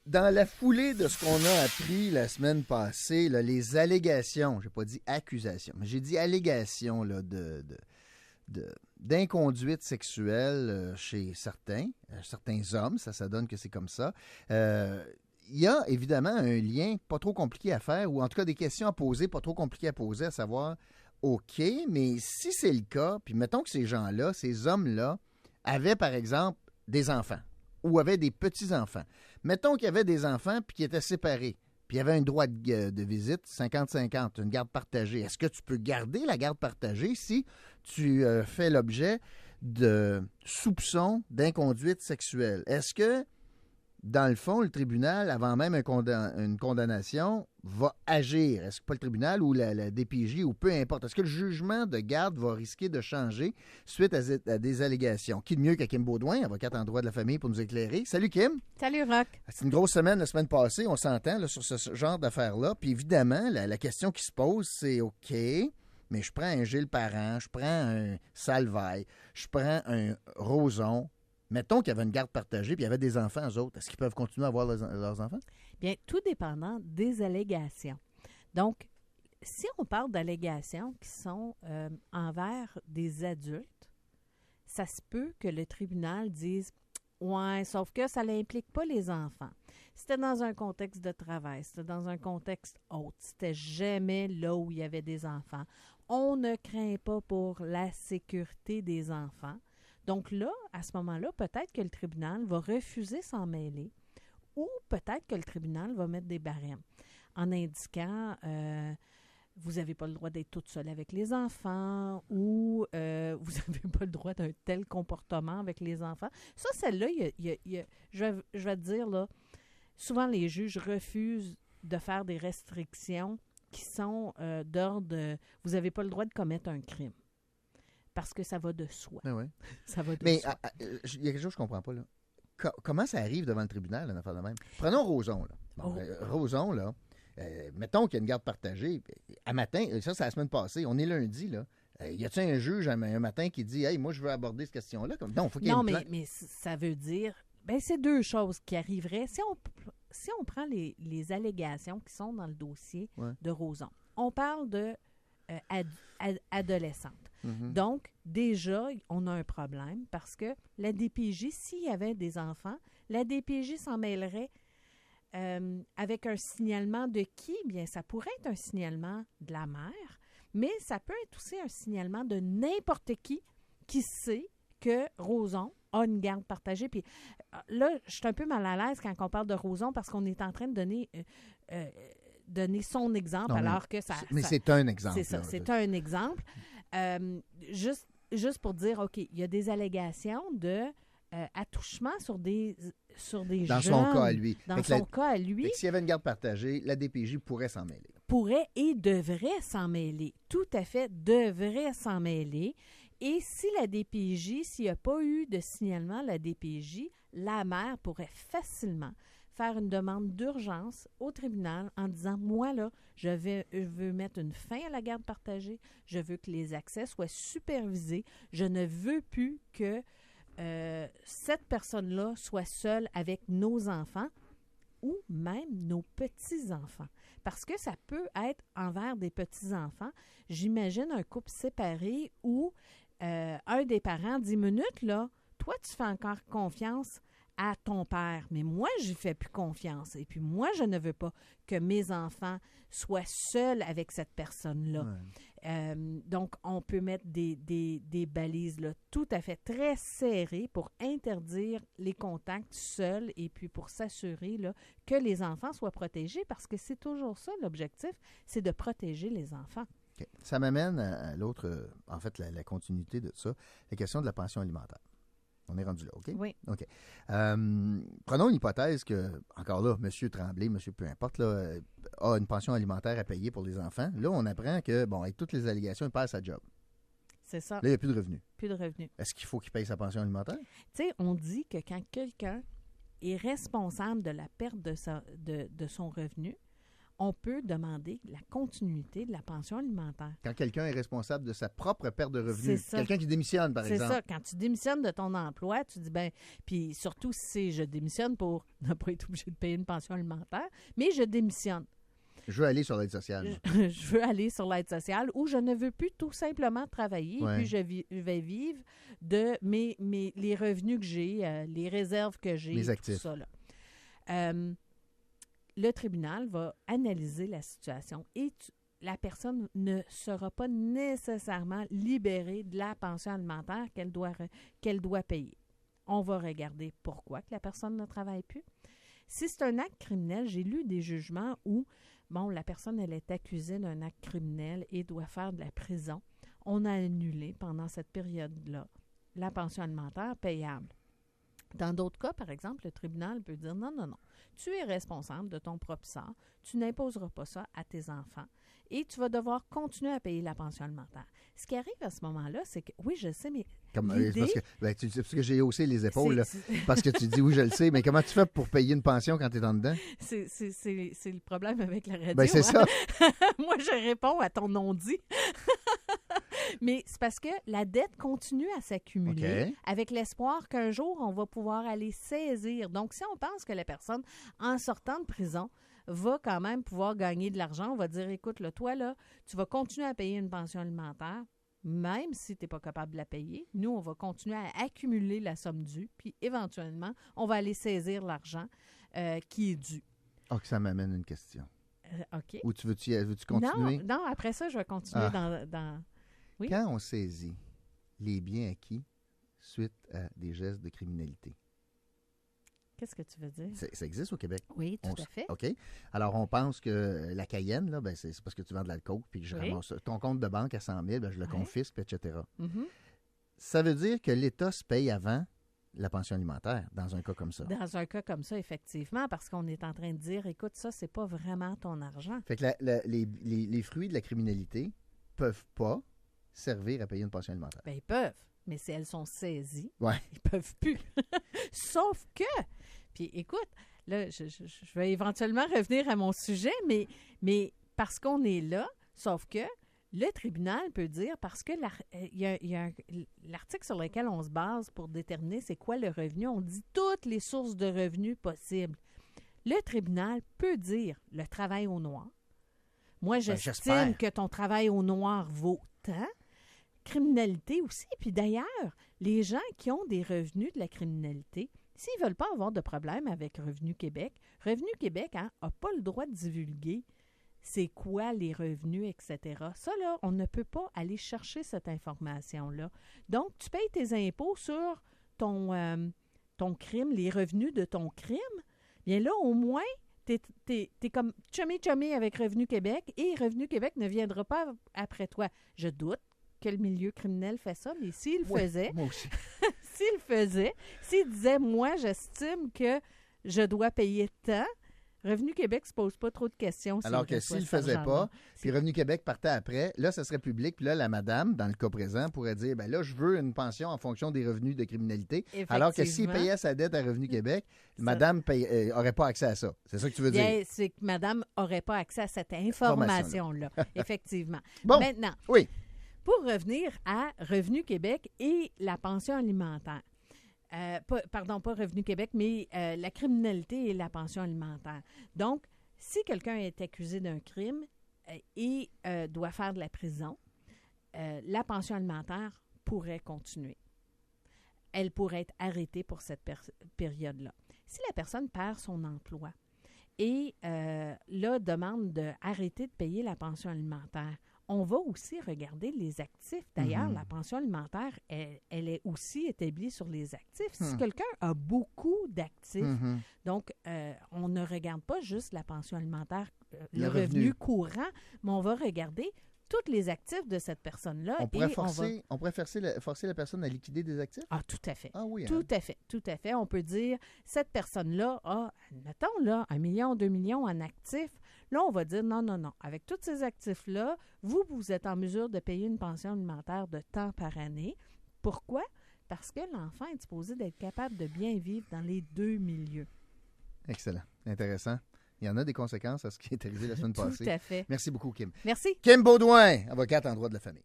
Dans la foulée de ce qu'on a appris la semaine passée, là, les allégations, j'ai pas dit accusations, mais j'ai dit allégations là, d'inconduite sexuelle chez certains hommes, ça donne que c'est comme ça. Il y a évidemment un lien pas trop compliqué à faire, ou en tout cas des questions à poser, pas trop compliquées à poser, à savoir, OK, mais si c'est le cas, puis mettons que ces gens-là, ces hommes-là, avaient par exemple des enfants, ou avaient des petits-enfants. Mettons qu'il y avait des enfants puis qui étaient séparés, puis il y avait un droit de visite 50-50, une garde partagée. Est-ce que tu peux garder la garde partagée si tu fais l'objet de soupçons d'inconduite sexuelle? Est-ce que, dans le fond, le tribunal, avant même une condamnation, va agir? Est-ce que pas le tribunal ou la DPJ ou peu importe? Est-ce que le jugement de garde va risquer de changer suite à des allégations? Qui de mieux que Kim Baudouin, avocate en droit de la famille, pour nous éclairer? Salut Kim! Salut Rock! C'est une grosse semaine la semaine passée, on s'entend là, sur ce genre d'affaires-là. Puis évidemment, la question qui se pose, c'est OK, mais je prends un Gilles Parent, je prends un Salvaille, je prends un Roson. Mettons qu'il y avait une garde partagée puis il y avait des enfants, eux autres. Est-ce qu'ils peuvent continuer à avoir leurs enfants? Bien, tout dépendant des allégations. Donc, si on parle d'allégations qui sont envers des adultes, ça se peut que le tribunal dise « Ouais, sauf que ça n'implique pas les enfants. » C'était dans un contexte de travail, c'était dans un contexte autre, c'était jamais là où il y avait des enfants. On ne craint pas pour la sécurité des enfants. Donc là, à ce moment-là, peut-être que le tribunal va refuser s'en mêler ou peut-être que le tribunal va mettre des barèmes en indiquant vous n'avez pas le droit d'être toute seule avec les enfants ou vous n'avez pas le droit d'un tel comportement avec les enfants. Ça, celle-là, je vais te dire, là, souvent les juges refusent de faire des restrictions qui sont d'ordre de vous n'avez pas le droit de commettre un crime. Parce que ça va de soi. Ah ouais. Ça va de mais soi. Il y a quelque chose que je ne comprends pas. Là. Comment ça arrive devant le tribunal, une affaire de même? Prenons Roson. Là. Bon, Roson, là, mettons qu'il y a une garde partagée. À matin, ça, c'est la semaine passée. On est lundi, là. Y a-t-il un juge un matin qui dit « Hey, moi, je veux aborder cette question-là? » Non, faut qu'il y ait une plan. mais ça veut dire... Ben, c'est deux choses qui arriveraient. Si on prend les allégations qui sont dans le dossier de Roson, on parle de adolescente. Mm-hmm. Donc, déjà, on a un problème parce que la DPJ, s'il y avait des enfants, la DPJ s'en mêlerait avec un signalement de qui? Bien, ça pourrait être un signalement de la mère, mais ça peut être aussi un signalement de n'importe qui sait que Roson a une garde partagée. Puis là, je suis un peu mal à l'aise quand on parle de Roson parce qu'on est en train de donner son exemple, non, alors que ça... Mais c'est un exemple. C'est ça, c'est un exemple. Juste pour dire, OK, il y a des allégations de attouchement sur des dans jeunes. Son cas à lui. Dans son cas à lui. S'il y avait une garde partagée, la DPJ pourrait s'en mêler. Pourrait et devrait s'en mêler. Tout à fait, devrait s'en mêler. Et si la DPJ, s'il n'y a pas eu de signalement, la DPJ, la mère pourrait facilement faire une demande d'urgence au tribunal en disant, moi, là, je veux mettre une fin à la garde partagée, je veux que les accès soient supervisés, je ne veux plus que cette personne-là soit seule avec nos enfants ou même nos petits-enfants. Parce que ça peut être envers des petits-enfants. J'imagine un couple séparé où un des parents dit, minute, là, toi, tu fais encore confiance à ton père, mais moi, j'y fais plus confiance. Et puis moi, je ne veux pas que mes enfants soient seuls avec cette personne-là. Ouais. Donc, on peut mettre des balises là, tout à fait très serrées pour interdire les contacts seuls et puis pour s'assurer là, que les enfants soient protégés parce que c'est toujours ça l'objectif, c'est de protéger les enfants. Okay. Ça m'amène à l'autre, en fait, la continuité de ça, la question de la pension alimentaire. On est rendu là, OK? Oui. OK. Prenons une hypothèse que, encore là, M. Tremblay, M. peu importe, là, a une pension alimentaire à payer pour les enfants. Là, on apprend que, bon, avec toutes les allégations, il perd sa job. C'est ça. Là, il n'y a plus de revenus. Plus de revenus. Est-ce qu'il faut qu'il paye sa pension alimentaire? Tu sais, on dit que quand quelqu'un est responsable de la perte de son revenu, on peut demander la continuité de la pension alimentaire. Quand quelqu'un est responsable de sa propre perte de C'est revenus, ça. quelqu'un qui démissionne, par exemple. C'est ça. Quand tu démissionnes de ton emploi, tu dis, ben, puis surtout si c'est je démissionne pour ne pas être obligé de payer une pension alimentaire, mais je démissionne. Je veux aller sur l'aide sociale. Je veux aller sur l'aide sociale ou je ne veux plus tout simplement travailler Ouais. puis je vais vivre de les revenus que j'ai, les réserves que j'ai, Mes tout actifs. ça. Là. Le tribunal va analyser la situation et la personne ne sera pas nécessairement libérée de la pension alimentaire qu'elle doit payer. On va regarder pourquoi que la personne ne travaille plus. Si c'est un acte criminel, j'ai lu des jugements où la personne, elle est accusée d'un acte criminel et doit faire de la prison. On a annulé pendant cette période-là la pension alimentaire payable. Dans d'autres cas, par exemple, le tribunal peut dire non, tu es responsable de ton propre sort, tu n'imposeras pas ça à tes enfants et tu vas devoir continuer à payer la pension alimentaire. Ce qui arrive à ce moment-là, c'est que, oui, je sais, mais l'idée, parce que j'ai haussé les épaules, là, c'est parce que tu dis oui, je le sais, mais comment tu fais pour payer une pension quand tu es en dedans? c'est le problème avec la radio. Ben, c'est ça. Moi, je réponds à ton non-dit. Mais c'est parce que la dette continue à s'accumuler OK. avec l'espoir qu'un jour, on va pouvoir aller saisir. Donc, si on pense que la personne, en sortant de prison, va quand même pouvoir gagner de l'argent, on va dire, écoute, là, toi, là, tu vas continuer à payer une pension alimentaire, même si tu n'es pas capable de la payer. Nous, on va continuer à accumuler la somme due, puis éventuellement, on va aller saisir l'argent qui est dû. Oh, que ça m'amène une question. OK. Ou veux-tu continuer? Non, après ça, je vais continuer dans... Oui. Quand on saisit les biens acquis suite à des gestes de criminalité, Qu'est-ce que tu veux dire? ça existe au Québec? Oui, tout à fait. OK. Alors, on pense que la Cayenne, là, ben, c'est parce que tu vends de l'alcool, puis que je Oui. ramasse ton compte de banque à 100 000, ben, je le Ouais. confisque, puis etc. Mhm. Ça veut dire que l'État se paye avant la pension alimentaire, dans un cas comme ça. Dans un cas comme ça, effectivement, parce qu'on est en train de dire, écoute, ça, c'est pas vraiment ton argent. Fait que les fruits de la criminalité peuvent pas servir à payer une pension alimentaire. Bien, ils peuvent, mais si elles sont saisies, Ouais. ils peuvent plus. Sauf que, puis écoute, là, je vais éventuellement revenir à mon sujet, mais parce qu'on est là, sauf que le tribunal peut dire, parce que il y a l'article sur lequel on se base pour déterminer c'est quoi le revenu, on dit toutes les sources de revenus possibles. Le tribunal peut dire le travail au noir. Moi, j'estime j'espère. que ton travail au noir vaut tant. Criminalité aussi. Puis d'ailleurs, les gens qui ont des revenus de la criminalité, s'ils ne veulent pas avoir de problème avec Revenu Québec n'a pas le droit de divulguer c'est quoi les revenus, etc. Ça, là, on ne peut pas aller chercher cette information-là. Donc, tu payes tes impôts sur ton crime, les revenus de ton crime. Bien là, au moins, t'es comme chummy avec Revenu Québec et Revenu Québec ne viendra pas après toi. Je doute que le milieu criminel fait ça, mais s'il faisait, Moi aussi. s'il disait, moi, j'estime que je dois payer tant, Revenu Québec ne se pose pas trop de questions. Alors que s'il ne le faisait pas, puis Revenu Québec partait après, là, ça serait public, puis là, la madame, dans le cas présent, pourrait dire, ben là, je veux une pension en fonction des revenus de criminalité. Alors que s'il payait sa dette à Revenu Québec, madame n'aurait pas accès à ça. C'est ça que tu veux dire? C'est que madame n'aurait pas accès à cette information-là, effectivement. Bon, maintenant, oui. Pour revenir à Revenu Québec et la pension alimentaire. Pas Revenu Québec, mais la criminalité et la pension alimentaire. Donc, si quelqu'un est accusé d'un crime et doit faire de la prison, la pension alimentaire pourrait continuer. Elle pourrait être arrêtée pour cette période-là. Si la personne perd son emploi et là demande d'arrêter de payer la pension alimentaire, on va aussi regarder les actifs. D'ailleurs, la pension alimentaire, elle est aussi établie sur les actifs. Si quelqu'un a beaucoup d'actifs, donc on ne regarde pas juste la pension alimentaire, le revenu courant, mais on va regarder tous les actifs de cette personne-là. On pourrait forcer la personne à liquider des actifs? Ah, tout à fait. Ah oui. Tout à fait. On peut dire, cette personne-là a, mettons, là, 1 million, 2 millions en actifs. Là, on va dire, non. Avec tous ces actifs-là, vous êtes en mesure de payer une pension alimentaire de tant par année. Pourquoi? Parce que l'enfant est supposé d'être capable de bien vivre dans les deux milieux. Excellent. Intéressant. Il y en a des conséquences à ce qui est arrivé la semaine passée. Tout à fait. Merci beaucoup, Kim. Merci. Kim Baudouin, avocate en droit de la famille.